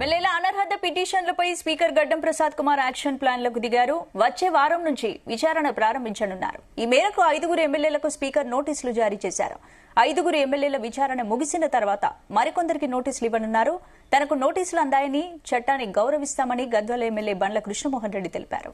ఎమ్మెల్యేల అనర్హత పిటిషన్లపై స్పీకర్ గడ్డం ప్రసాద్ కుమార్ యాక్షన్ ప్లాన్లకు దిగారు. వచ్చే వారం నుంచి విచారణ ప్రారంభించనున్నారు. ఈ మేరకు 5 ఎమ్మెల్యేలకు స్పీకర్ నోటీసులు జారీ చేశారు. 5 ఎమ్మెల్యేల విచారణ ముగిసిన తర్వాత మరికొందరికి నోటీసులు ఇవ్వనున్నారు. తనకు నోటీసులు అందాయని, చట్టాన్ని గౌరవిస్తామని గద్వాల ఎమ్మెల్యే బండ్ల కృష్ణమోహన్ రెడ్డి తెలిపారు.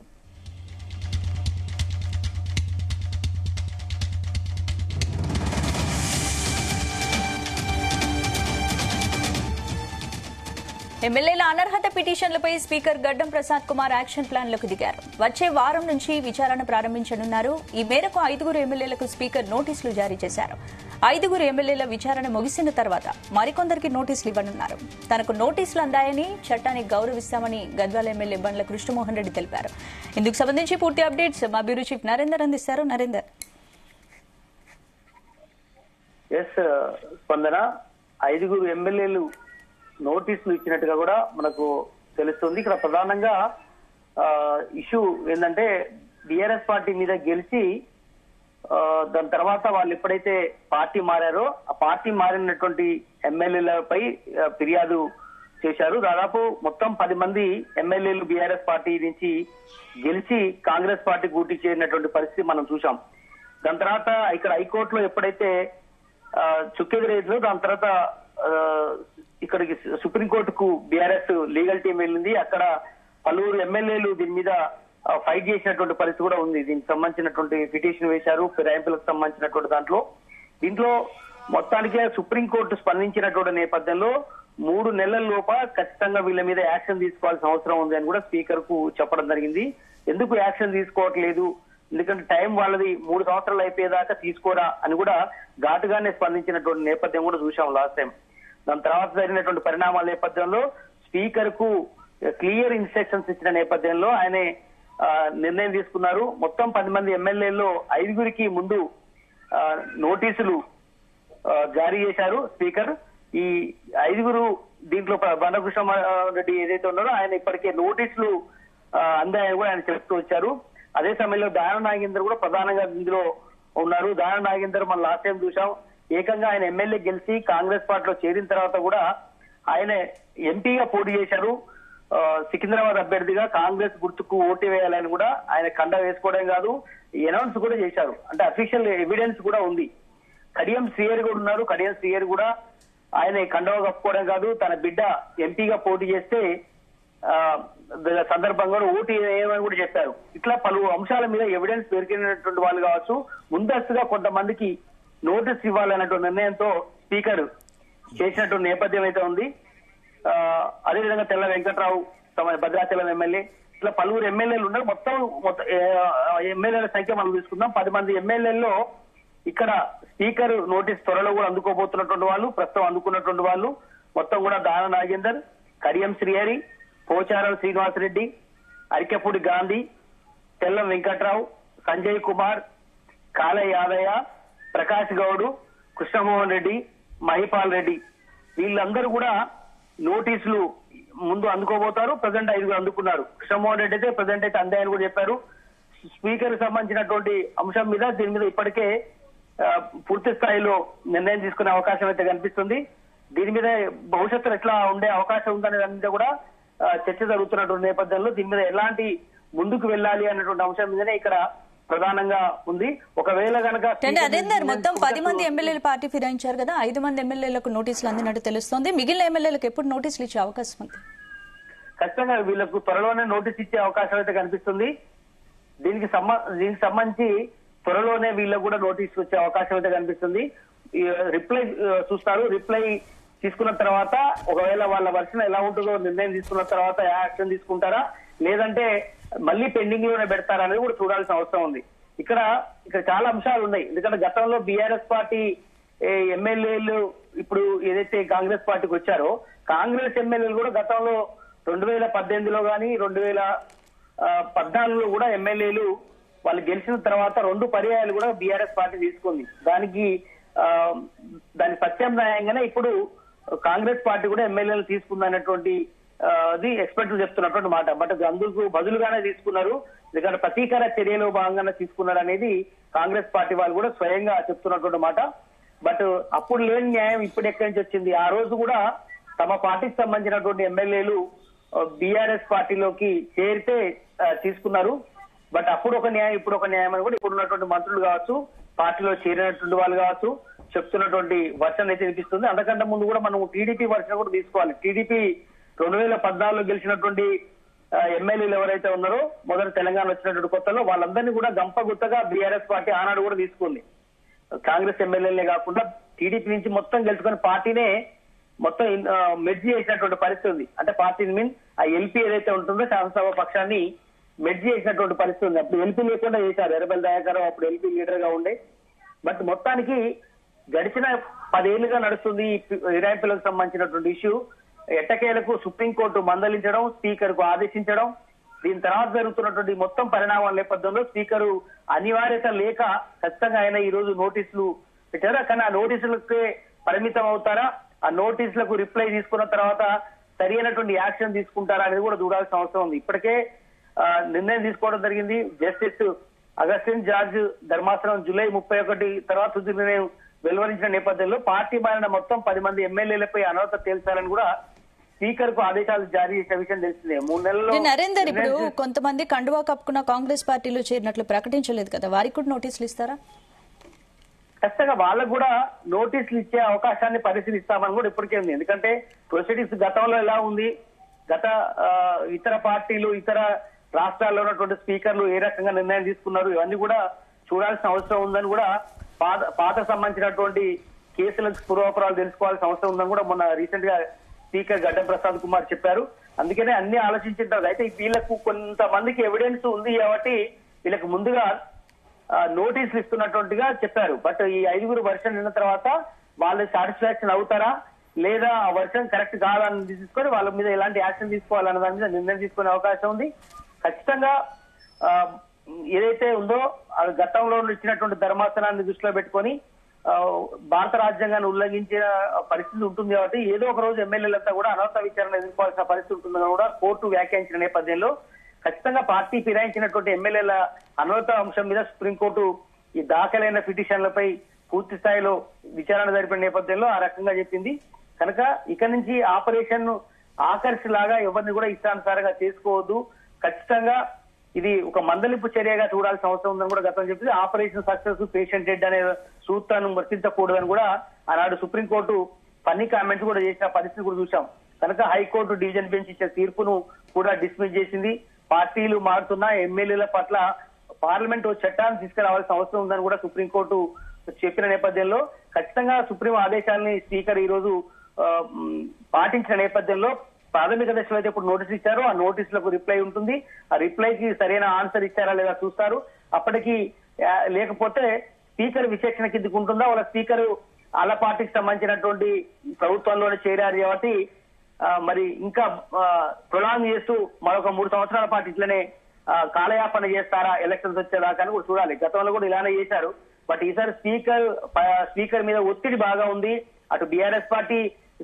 ఎమ్మెల్యేల అనర్హత పిటిషన్లపై స్పీకర్ గడ్డం ప్రసాద్ కుమార్ యాక్షన్ ప్లాన్లకు దిగారు. వచ్చే వారం నుంచి విచారణ ప్రారంభించనున్నారు. ఈ మేరకు 5 ఎమ్మెల్యేలకు స్పీకర్ నోటీసులు జారీ చేశారు. 5 ఎమ్మెల్యేల విచారణ ముగిసిన తర్వాత మరికొందరికి నోటీసులు ఇవ్వనున్నారు. తనకు నోటీసులు అందాయని, చట్టాన్ని గౌరవిస్తామని గద్వాల ఎమ్మెల్యే బండ్ల కృష్ణమోహన్ రెడ్డి తెలిపారు. ఇందుకు సంబంధించి పూర్తి అప్డేట్స్ మా బ్యూరో చీఫ్ నరేందర్ అందిస్తారు. నరేందర్, స్పందన 5 ఎమ్మెల్యేలు నోటీసులు ఇచ్చినట్టుగా కూడా మనకు తెలుస్తుంది. ఇక్కడ ప్రధానంగా ఇష్యూ ఏంటంటే బీఆర్ఎస్ పార్టీ మీద గెలిచి దాని తర్వాత వాళ్ళు ఎప్పుడైతే పార్టీ మారారో ఆ పార్టీ మారినటువంటి ఎమ్మెల్యేలపై ఫిర్యాదు చేశారు. దాదాపు మొత్తం 10 మంది ఎమ్మెల్యేలు బీఆర్ఎస్ పార్టీ నుంచి గెలిచి కాంగ్రెస్ పార్టీ గూటి చేరినటువంటి పరిస్థితి మనం చూసాం. దాని తర్వాత ఇక్కడ హైకోర్టులో ఎప్పుడైతే చుక్కెదిరేదో దాని తర్వాత ఇక్కడికి సుప్రీంకోర్టుకు బీఆర్ఎస్ లీగల్ టీం వెళ్ళింది. అక్కడ పలువురు ఎమ్మెల్యేలు దీని మీద ఫైట్ చేసినటువంటి పరిస్థితి కూడా ఉంది. దీనికి సంబంధించినటువంటి పిటిషన్ వేశారు ఫిరాయింపులకు సంబంధించినటువంటి దీంట్లో మొత్తానికి సుప్రీంకోర్టు స్పందించినటువంటి నేపథ్యంలో 3 నెలల లోప ఖచ్చితంగా వీళ్ళ మీద యాక్షన్ తీసుకోవాల్సిన అవసరం ఉంది అని కూడా స్పీకర్ కు చెప్పడం జరిగింది. ఎందుకు యాక్షన్ తీసుకోవట్లేదు, ఎందుకంటే టైం వాళ్ళది 3 సంవత్సరాలు అయిపోయేదాకా తీసుకోరా అని కూడా ఘాటుగానే స్పందించినటువంటి నేపథ్యం కూడా చూసాం లాస్ట్ టైం. దాని తర్వాత జరిగినటువంటి పరిణామాల నేపథ్యంలో స్పీకర్ కు క్లియర్ ఇన్స్ట్రక్షన్స్ ఇచ్చిన నేపథ్యంలో ఆయన నిర్ణయం తీసుకున్నారు. మొత్తం 10 మంది ఎమ్మెల్యేల్లో 5 ముందు నోటీసులు జారీ చేశారు స్పీకర్. ఈ 5 దీంట్లో బండ్ల కృష్ణమారెడ్డి ఏదైతే ఉన్నారో ఆయన ఇప్పటికే నోటీసులు అందాయని కూడా ఆయన చెప్తూ వచ్చారు. అదే సమయంలో దాన నాగేందర్ కూడా ప్రధానంగా ఇందులో ఉన్నారు. దాన నాగేందర్ మనం లాస్ట్ టైం చూసాం, ఏకంగా ఆయన ఎమ్మెల్యే గెలిచి కాంగ్రెస్ పార్టీలో చేరిన తర్వాత కూడా ఆయన ఎంపీగా పోటీ చేశారు. సికింద్రాబాద్ అభ్యర్థిగా కాంగ్రెస్ గుర్తుకు ఓటు వేయాలని కూడా ఆయన కండ వేసుకోవడం కాదు, అనౌన్స్ కూడా చేశారు. అంటే అఫీషియల్ ఎవిడెన్స్ కూడా ఉంది. కడియం శ్రీహరి కూడా ఉన్నారు. కడియం శ్రీహరి కూడా ఆయన కండవ కప్పుకోవడం కాదు, తన బిడ్డ ఎంపీగా పోటీ చేస్తే సందర్భంగా ఓటు వేయమని కూడా చెప్పారు. ఇట్లా పలు అంశాల మీద ఎవిడెన్స్ దొరికినటువంటి వాళ్ళు కావచ్చు, ముందస్తుగా కొంతమందికి నోటీస్ ఇవ్వాలన్నటువంటి నిర్ణయంతో స్పీకర్ చేసినటువంటి నేపథ్యం అయితే ఉంది. అదేవిధంగా తెల్ల వెంకట్రావు భద్రాచలం ఎమ్మెల్యే, ఇట్లా పలువురు ఎమ్మెల్యేలు ఉన్నారు. మొత్తం ఎమ్మెల్యేల సంఖ్య మనం తీసుకుందాం. 10 మంది ఎమ్మెల్యేల్లో ఇక్కడ స్పీకర్ నోటీస్ త్వరలో కూడా అందుకోబోతున్నటువంటి వాళ్ళు, ప్రస్తుతం అందుకున్నటువంటి వాళ్ళు మొత్తం కూడా దాన నాగేందర్, కడియం శ్రీహరి, పోచారం శ్రీనివాసరెడ్డి, అరికెపూడి గాంధీ, తెల్లం వెంకట్రావు, సంజయ్ కుమార్, కాళ యాదయ్య, ప్రకాష్ గౌడ్, కృష్ణమోహన్ రెడ్డి, మహిపాల్ రెడ్డి, వీళ్ళందరూ కూడా నోటీసులు ముందు అందుకోబోతారు. ప్రజెంట్ 5 అందుకున్నారు. కృష్ణమోహన్ రెడ్డి అయితే ప్రజెంట్ అయితే అందాయని కూడా చెప్పారు. స్పీకర్ సంబంధించినటువంటి అంశం మీద దీని మీద ఇప్పటికే పూర్తి స్థాయిలో నిర్ణయం తీసుకునే అవకాశం అయితే కనిపిస్తుంది. దీని మీద భవిష్యత్తులో ఎట్లా ఉండే అవకాశం ఉందనే దాని మీద కూడా చర్చ జరుగుతున్నటువంటి నేపథ్యంలో దీని మీద ఎలాంటి ముందుకు వెళ్ళాలి అన్నటువంటి అంశం మీదనే ఇక్కడ ప్రధానంగా ఉంది. ఒకవేళ కనుక మొత్తం 10 మంది ఎమ్మెల్యేలు పార్టీ ఫిరాయించారు కదా, 5 మంది ఎమ్మెల్యేలకు నోటీసులు అందినట్టు తెలుస్తోంది. మిగిలిన ఎమ్మెల్యేలకు ఎప్పుడు నోటీసులు ఇచ్చే అవకాశం ఉంది? ఖచ్చితంగా వీళ్ళకు త్వరలోనే నోటీస్ ఇచ్చే అవకాశం అయితే కనిపిస్తుంది. దీనికి సంబంధించి త్వరలోనే వీళ్ళకు కూడా నోటీసులు వచ్చే అవకాశం అయితే కనిపిస్తుంది. రిప్లై చూస్తారు. రిప్లై తీసుకున్న తర్వాత ఒకవేళ వాళ్ళ వర్షన్ ఎలా ఉంటుందో నిర్ణయం తీసుకున్న తర్వాత యాక్షన్ తీసుకుంటారా, లేదంటే మళ్ళీ పెండింగ్ లోనే పెడతారా అనేది కూడా చూడాల్సిన అవసరం ఉంది. ఇక్కడ చాలా అంశాలు ఉన్నాయి. ఎందుకంటే గతంలో బీఆర్ఎస్ పార్టీ ఎమ్మెల్యేలు ఇప్పుడు ఏదైతే కాంగ్రెస్ పార్టీకి వచ్చారో, కాంగ్రెస్ ఎమ్మెల్యేలు కూడా గతంలో 2018లో కానీ 2014లో కూడా ఎమ్మెల్యేలు వాళ్ళు గెలిచిన తర్వాత 2 పర్యాయాలు కూడా బీఆర్ఎస్ పార్టీ తీసుకుంది. దాని ప్రత్యామ్నాయంగానే ఇప్పుడు కాంగ్రెస్ పార్టీ కూడా ఎమ్మెల్యేలు తీసుకుందన్నటువంటి అది ఎక్స్పర్ట్లు చెప్తున్నటువంటి మాట. బట్ అందుకు బదులుగానే తీసుకున్నారు, ఎందుకంటే ప్రతీకార చర్యలో భాగంగానే తీసుకున్నారు అనేది కాంగ్రెస్ పార్టీ వాళ్ళు కూడా స్వయంగా చెప్తున్నటువంటి మాట. బట్ అప్పుడు లేని న్యాయం ఇప్పుడు ఎక్కడి నుంచి వచ్చింది? ఆ రోజు కూడా తమ పార్టీకి సంబంధించినటువంటి ఎమ్మెల్యేలు బీఆర్ఎస్ పార్టీలోకి చేరితే తీసుకున్నారు. బట్ అప్పుడు ఒక న్యాయం ఇప్పుడు ఒక న్యాయం అని కూడా ఇప్పుడు ఉన్నటువంటి మంత్రులు కావచ్చు, పార్టీలో చేరినటువంటి వాళ్ళు కావచ్చు చెప్తున్నటువంటి వర్షన్ అయితే వినిపిస్తుంది. అంతకంటే ముందు కూడా మనం టీడీపీ వర్షన్ కూడా తీసుకోవాలి. టీడీపీ 2014లో గెలిచినటువంటి ఎమ్మెల్యేలు ఎవరైతే ఉన్నారో మొదటి తెలంగాణ వచ్చినటువంటి కొత్తలో వాళ్ళందరినీ కూడా గంపగుత్తగా బీఆర్ఎస్ పార్టీ ఆనాడు కూడా తీసుకుంది. కాంగ్రెస్ ఎమ్మెల్యేలే కాకుండా టీడీపీ నుంచి మొత్తం గెలుచుకుని పార్టీనే మొత్తం మెర్జీ చేసినటువంటి పరిస్థితి ఉంది. అంటే పార్టీని మీన్ ఆ ఎల్పీ ఏదైతే ఉంటుందో శాసనసభ పక్షాన్ని మెర్జీ చేసినటువంటి పరిస్థితి ఉంది. అప్పుడు ఎల్పీ లేకుండా చేశారు. ఎర్రబెల్లి దయాకర్ అప్పుడు ఎల్పీ లీడర్ గా ఉండే. బట్ మొత్తానికి గడిచిన 10 ఏళ్లుగా నడుస్తుంది ఇరాయిపీలకు సంబంధించినటువంటి ఇష్యూ. ఎట్టకేలకు సుప్రీంకోర్టు మందలించడం, స్పీకర్ కు ఆదేశించడం, దీని తర్వాత జరుగుతున్నటువంటి మొత్తం పరిణామాల నేపథ్యంలో స్పీకరు అనివార్యత లేక ఖచ్చితంగా ఆయన ఈ రోజు నోటీసులు పెట్టారు. కానీ ఆ నోటీసులకే పరిమితం అవుతారా, ఆ నోటీసులకు రిప్లై తీసుకున్న తర్వాత సరి అయినటువంటి యాక్షన్ తీసుకుంటారా అనేది కూడా చూడాల్సిన అవసరం ఉంది. ఇప్పటికే నిర్ణయం తీసుకోవడం జరిగింది. జస్టిస్ అగస్టిన్ జార్జ్ ధర్మాసనం జూలై 31 తర్వాత తుది నిర్ణయం వెలువరించిన నేపథ్యంలో పార్టీ మారిన మొత్తం 10 మంది ఎమ్మెల్యేలపై అనర్హత తేల్చాలని కూడా స్పీకర్ కు ఆదేశాలు జారీ చేసే విషయం తెలిసిందే. 3 నెలల్లో నరేందర్, ఇప్పుడు కొంతమంది కండువా కప్పుకున్న కాంగ్రెస్ పార్టీలో చేరినట్లు ప్రకటించలేదు కదా, వారికి కూడా నోటీసులు ఇస్తారా? ఖచ్చితంగా వాళ్ళకు కూడా నోటీసులు ఇచ్చే అవకాశాన్ని పరిశీలిస్తామని కూడా ఇప్పటికే ఉంది. ఎందుకంటే ప్రొసీడింగ్స్ గతంలో ఎలా ఉంది, గత ఇతర పార్టీలు ఇతర రాష్ట్రాల్లో ఉన్నటువంటి స్పీకర్లు ఏ రకంగా నిర్ణయం తీసుకున్నారు, ఇవన్నీ కూడా చూడాల్సిన అవసరం ఉందని కూడా పాత సంబంధించినటువంటి కేసులకు పూర్వాపరాలు తెలుసుకోవాల్సిన అవసరం ఉందని కూడా మొన్న రీసెంట్ గా స్పీకర్ గడ్డం ప్రసాద్ కుమార్ చెప్పారు. అందుకనే అన్ని ఆలోచించారు. అయితే వీళ్ళకు కొంతమందికి ఎవిడెన్స్ ఉంది కాబట్టి వీళ్ళకి ముందుగా నోటీసులు ఇస్తున్నటువంటిగా చెప్పారు. బట్ ఈ 5గురు వర్షన్ విన్న తర్వాత వాళ్ళు సాటిస్ఫాక్షన్ అవుతారా లేదా ఆ వర్షన్ కరెక్ట్ కాదని తీసుకొని వాళ్ళ మీద ఎలాంటి యాక్షన్ తీసుకోవాలన్న దాని మీద నిర్ణయం తీసుకునే అవకాశం ఉంది. ఖచ్చితంగా ఏదైతే ఉందో గతంలో ఇచ్చినటువంటి ధర్మాసనాన్ని దృష్టిలో పెట్టుకొని భారత రాజ్యాంగాన్ని ఉల్లంఘించిన పరిస్థితి ఉంటుంది కాబట్టి ఏదో ఒక రోజు ఎమ్మెల్యేలంతా కూడా అనర్హత విచారణ ఎదుర్కోవాల్సిన పరిస్థితి ఉంటుందని కూడా కోర్టు వ్యాఖ్యానించిన నేపథ్యంలో ఖచ్చితంగా పార్టీ ఫిరాయించినటువంటి ఎమ్మెల్యేల అనర్హత అంశం మీద సుప్రీంకోర్టు ఈ దాఖలైన పిటిషన్లపై పూర్తి స్థాయిలో విచారణ జరిపిన నేపథ్యంలో ఆ రకంగా చెప్పింది. కనుక ఇక నుంచి ఆపరేషన్ ఆకర్ష్ లాగా ఎవరిని కూడా ఇష్టానుసారంగా చేసుకోవద్దు, ఖచ్చితంగా ఇది ఒక మందలింపు చర్యగా చూడాల్సిన అవసరం ఉందని కూడా గతం చెప్పింది. ఆపరేషన్ సక్సెస్ పేషెంట్ డెడ్ అనే సూత్రాన్ని వర్తించకూడదని కూడా ఆనాడు సుప్రీంకోర్టు ఫన్నీ కామెంట్స్ కూడా చేసిన పరిస్థితి కూడా చూశాం. కనుక హైకోర్టు డివిజన్ బెంచ్ ఇచ్చిన తీర్పును కూడా డిస్మిస్ చేసింది. పార్టీలు మారుతున్న ఎమ్మెల్యేల పట్ల పార్లమెంట్ చట్టాన్ని తీసుకురావాల్సిన అవసరం ఉందని కూడా సుప్రీంకోర్టు చెప్పిన నేపథ్యంలో ఖచ్చితంగా సుప్రీం ఆదేశాలని స్పీకర్ ఈ రోజు పాటించిన నేపథ్యంలో ప్రాథమిక దశలో అయితే ఇప్పుడు నోటీసులు ఇచ్చారో ఆ నోటీసులకు రిప్లై ఉంటుంది. ఆ రిప్లైకి సరైన ఆన్సర్ ఇచ్చారా లేదా చూస్తారు. అప్పటికి లేకపోతే స్పీకర్ విచక్షణ కిందకు ఉంటుందా, వాళ్ళ స్పీకర్ వాళ్ళ పార్టీకి సంబంధించినటువంటి ప్రభుత్వంలోనే చేరారు కాబట్టి మరి ఇంకా ప్రొలాంగ్ చేస్తూ మరొక 3 సంవత్సరాల పాటు ఇట్లనే కాలయాపన చేస్తారా ఎలక్షన్స్ వచ్చేదాకా అని కూడా చూడాలి. గతంలో కూడా ఇలానే చేశారు. బట్ ఈసారి స్పీకర్ మీద ఒత్తిడి బాగా ఉంది. అటు బీఆర్ఎస్ పార్టీ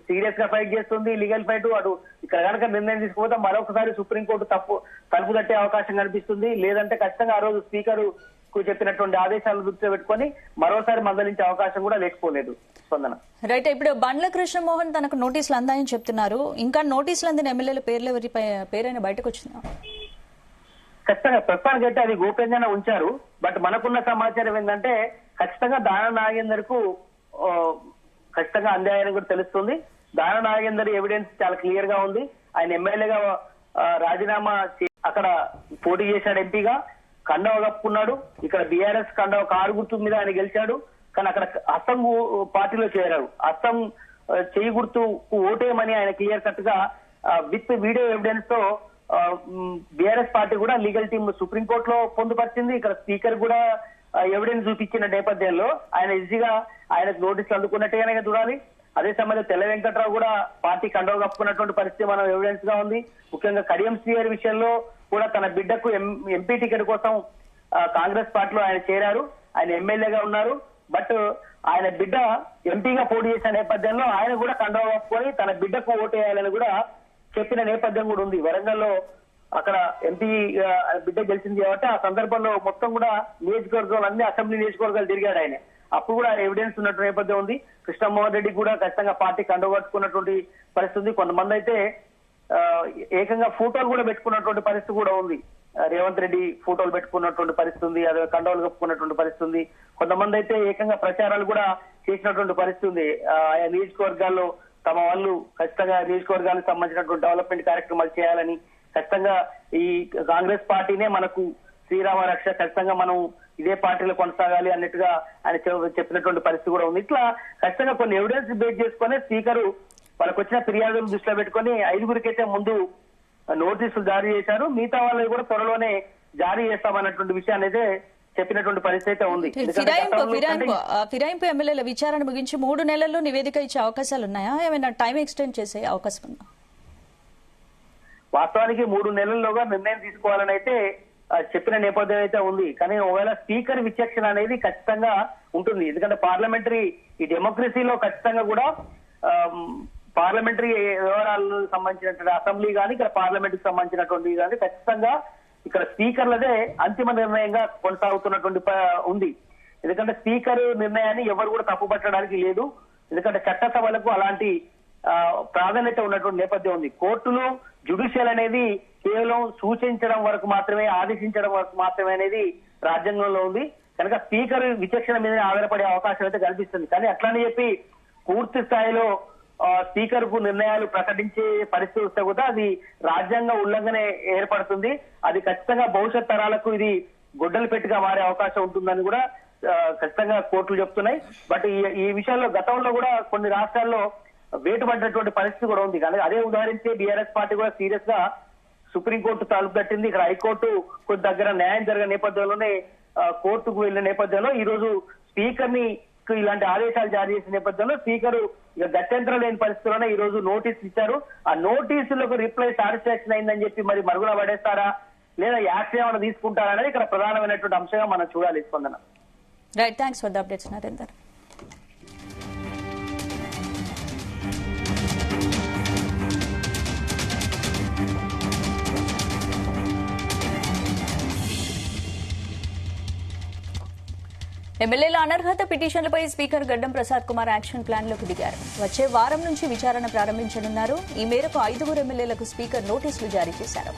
సీరియస్ గా ఫైట్ చేస్తుంది, లీగల్ ఫైట్. అటు ఇక్కడ కనుక నిర్ణయం తీసుకుపోతే మరొకసారి సుప్రీంకోర్టు తలుపు తట్టే అవకాశం కనిపిస్తుంది. లేదంటే ఖచ్చితంగా ఆ రోజు స్పీకర్ కు చెప్పినటువంటి ఆదేశాలను దృష్టిలో పెట్టుకొని మరోసారి మందలించే అవకాశం కూడా లేకపోలేదు. స్పందన రైట్. ఇప్పుడు బండ్ల కృష్ణమోహన్ తనకు నోటీసులు అందాయని చెప్తున్నారు. ఇంకా నోటీసులు అందిన ఎమ్మెల్యేల పేరైనా బయటకు వచ్చిందా? ఖచ్చితంగా ప్రస్తుతానికి అయితే అది గోప్యంగానే ఉంచారు. బట్ మనకున్న సమాచారం ఏంటంటే ఖచ్చితంగా దాన నాగేందర్ కు ఖచ్చితంగా అందాయని కూడా తెలుస్తుంది. దాన నాగేందర్ ఎవిడెన్స్ చాలా క్లియర్ గా ఉంది. ఆయన ఎమ్మెల్యేగా రాజీనామా అక్కడ పోటీ చేశాడు, ఎంపీగా కండవ కప్పుకున్నాడు. ఇక్కడ బీఆర్ఎస్ కండవ కారు గుర్తు మీద ఆయన గెలిచాడు. కానీ అక్కడ అస్సాం పార్టీలో చేరాడు. అస్సాం చేయి గుర్తు ఓటేయమని ఆయన క్లియర్ కట్ గా విత్ వీడియో ఎవిడెన్స్ తో బీఆర్ఎస్ పార్టీ కూడా లీగల్ టీమ్ సుప్రీంకోర్టులో పొందుపరిచింది. ఇక్కడ స్పీకర్ కూడా ఎవిడెన్స్ చూపించిన నేపథ్యంలో ఆయన ఈజీగా ఆయనకు నోటీసులు అందుకున్నట్టుగానే చూడాలి. అదే సమయంలో తెల్ల వెంకట్రావు కూడా పార్టీ కండవ కప్పుకున్నటువంటి పరిస్థితి మనం ఎవిడెన్స్ గా ఉంది. ముఖ్యంగా కడియం శ్రీహరి విషయంలో కూడా తన బిడ్డకు ఎంపీ టికెట్ కోసం కాంగ్రెస్ పార్టీలో ఆయన చేరారు. ఆయన ఎమ్మెల్యేగా ఉన్నారు. బట్ ఆయన బిడ్డ ఎంపీగా పోటీ చేసిన నేపథ్యంలో ఆయన కూడా కండవ కప్పుకొని తన బిడ్డకు ఓటేయాలని కూడా చెప్పిన నేపథ్యం కూడా ఉంది. వరంగల్లో అక్కడ ఎంపీ బిడ్డ గెలిచింది కాబట్టి ఆ సందర్భంలో మొత్తం కూడా నియోజకవర్గాలు అన్ని అసెంబ్లీ నియోజకవర్గాలు తిరిగాడు ఆయన. అప్పుడు కూడా ఎవిడెన్స్ ఉన్నట్టు నేపథ్యం ఉంది. కృష్ణమోహన్ రెడ్డి కూడా ఖచ్చితంగా పార్టీ కండుగట్టుకున్నటువంటి పరిస్థితి ఉంది. కొంతమంది అయితే ఏకంగా ఫోటోలు కూడా పెట్టుకున్నటువంటి పరిస్థితి కూడా ఉంది. రేవంత్ రెడ్డి ఫోటోలు పెట్టుకున్నటువంటి పరిస్థితి ఉంది, అదే కండోలు కప్పుకున్నటువంటి పరిస్థితి ఉంది. కొంతమంది అయితే ఏకంగా ప్రచారాలు కూడా చేసినటువంటి పరిస్థితి ఉంది. ఆయా నియోజకవర్గాల్లో తమ వాళ్ళు ఖచ్చితంగా నియోజకవర్గానికి సంబంధించినటువంటి డెవలప్మెంట్ కార్యక్రమాలు చేయాలని, ఖచ్చితంగా ఈ కాంగ్రెస్ పార్టీనే మనకు శ్రీరామ రక్ష, ఖచ్చితంగా మనం ఇదే పార్టీలో కొనసాగాలి అన్నట్టుగా ఆయన చెప్పినటువంటి పరిస్థితి కూడా ఉంది. ఇట్లా ఖచ్చితంగా కొన్ని ఎవిడెన్స్ బేస్ చేసుకుని స్పీకర్ వాళ్ళకు వచ్చిన ఫిర్యాదులు దృష్టిలో పెట్టుకుని 5గురికైతే ముందు నోటీసులు జారీ చేశారు. మిగతా వాళ్ళని కూడా త్వరలోనే జారీ చేస్తామన్నటువంటి విషయాన్ని అయితే చెప్పినటువంటి పరిస్థితి అయితే ఉంది. ఫిరాయింపు ఎమ్మెల్యేల విచారణ ముగించి 3 నెలల్లో నివేదిక ఇచ్చే అవకాశాలు ఉన్నాయా? ఏమైనా టైం ఎక్స్టెండ్ చేసే అవకాశం ఉందా? వాస్తవానికి 3 నెలల్లోగా నిర్ణయం తీసుకోవాలని అయితే చెప్పిన నేపథ్యం అయితే ఉంది. కానీ ఒకవేళ స్పీకర్ విచక్షణ అనేది ఖచ్చితంగా ఉంటుంది. ఎందుకంటే పార్లమెంటరీ ఈ డెమోక్రసీలో ఖచ్చితంగా కూడా పార్లమెంటరీ వ్యవహారాలకు సంబంధించినటువంటి అసెంబ్లీ కానీ ఇక్కడ పార్లమెంట్ కి సంబంధించినటువంటి కానీ ఖచ్చితంగా ఇక్కడ స్పీకర్లదే అంతిమ నిర్ణయంగా కొనసాగుతున్నటువంటి ఉంది. ఎందుకంటే స్పీకర్ నిర్ణయాన్ని ఎవరు కూడా తప్పుపట్టడానికి లేదు. ఎందుకంటే చట్టసభలకు అలాంటి ప్రాధాన్యత ఉన్నటువంటి నేపథ్యం ఉంది. కోర్టులు జ్యుడిషియల్ అనేది కేవలం సూచించడం వరకు మాత్రమే, ఆదేశించడం వరకు మాత్రమే అనేది రాజ్యాంగంలో ఉంది. కనుక స్పీకర్ విచక్షణ మీద ఆధారపడే అవకాశం అయితే కనిపిస్తుంది. కానీ అట్లానే చెప్పి పూర్తి స్థాయిలో స్పీకర్ కు నిర్ణయాలు ప్రకటించే పరిస్థితి వస్తే కూడా అది రాజ్యాంగ ఉల్లంఘనే ఏర్పడుతుంది. అది ఖచ్చితంగా భవిష్యత్ తరాలకు ఇది గొడ్డలు పెట్టిగా మారే అవకాశం ఉంటుందని కూడా ఖచ్చితంగా కోర్టులు చెప్తున్నాయి. బట్ ఈ విషయాల్లో గతంలో కూడా కొన్ని రాష్ట్రాల్లో వేటుపడినటువంటి పరిస్థితి కూడా ఉంది. కానీ అదే ఉదాహరించి బీఆర్ఎస్ పార్టీ కూడా సీరియస్ గా సుప్రీంకోర్టు తలుపు తట్టింది. ఇక్కడ హైకోర్టు కొద్ది దగ్గర న్యాయం జరిగిన నేపథ్యంలోనే కోర్టుకు వెళ్లిన నేపథ్యంలో ఈ రోజు స్పీకర్ ని ఇలాంటి ఆదేశాలు జారీ చేసిన నేపథ్యంలో స్పీకర్ ఇక గత్యంతరం లేని పరిస్థితుల్లోనే ఈ రోజు నోటీసులు ఇచ్చారు. ఆ నోటీసులకు రిప్లై సాటిస్ఫాక్షన్ అయిందని చెప్పి మరి మరుగున పడేస్తారా లేదా యాక్షన్ ఏమైనా తీసుకుంటారా అనేది ఇక్కడ ప్రధానమైనటువంటి అంశంగా మనం చూడాలి. స్పందన. Right, thanks for the updates Narender. ఎమ్మెల్యేల అనర్హత పిటిషన్లపై స్పీకర్ గడ్డం ప్రసాద్ కుమార్ యాక్షన్ ప్లాన్ లోకి దిగారు. వచ్చే వారం నుంచి విచారణ ప్రారంభించనున్నారు. ఈ మేరకు 5గురు ఎమ్మెల్యేలకు స్పీకర్ నోటీసులు జారీ చేశారు.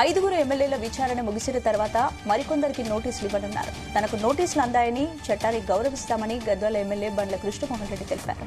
5గురు ఎమ్మెల్యేల విచారణ ముగిసిన తర్వాత మరికొందరికి నోటీసులు ఇవ్వనున్నారు. తనకు నోటీసులు అందాయని, చట్టాన్ని గౌరవిస్తామని గద్వాల ఎమ్మెల్యే బండ్ల కృష్ణమోహన్ రెడ్డి తెలిపారు.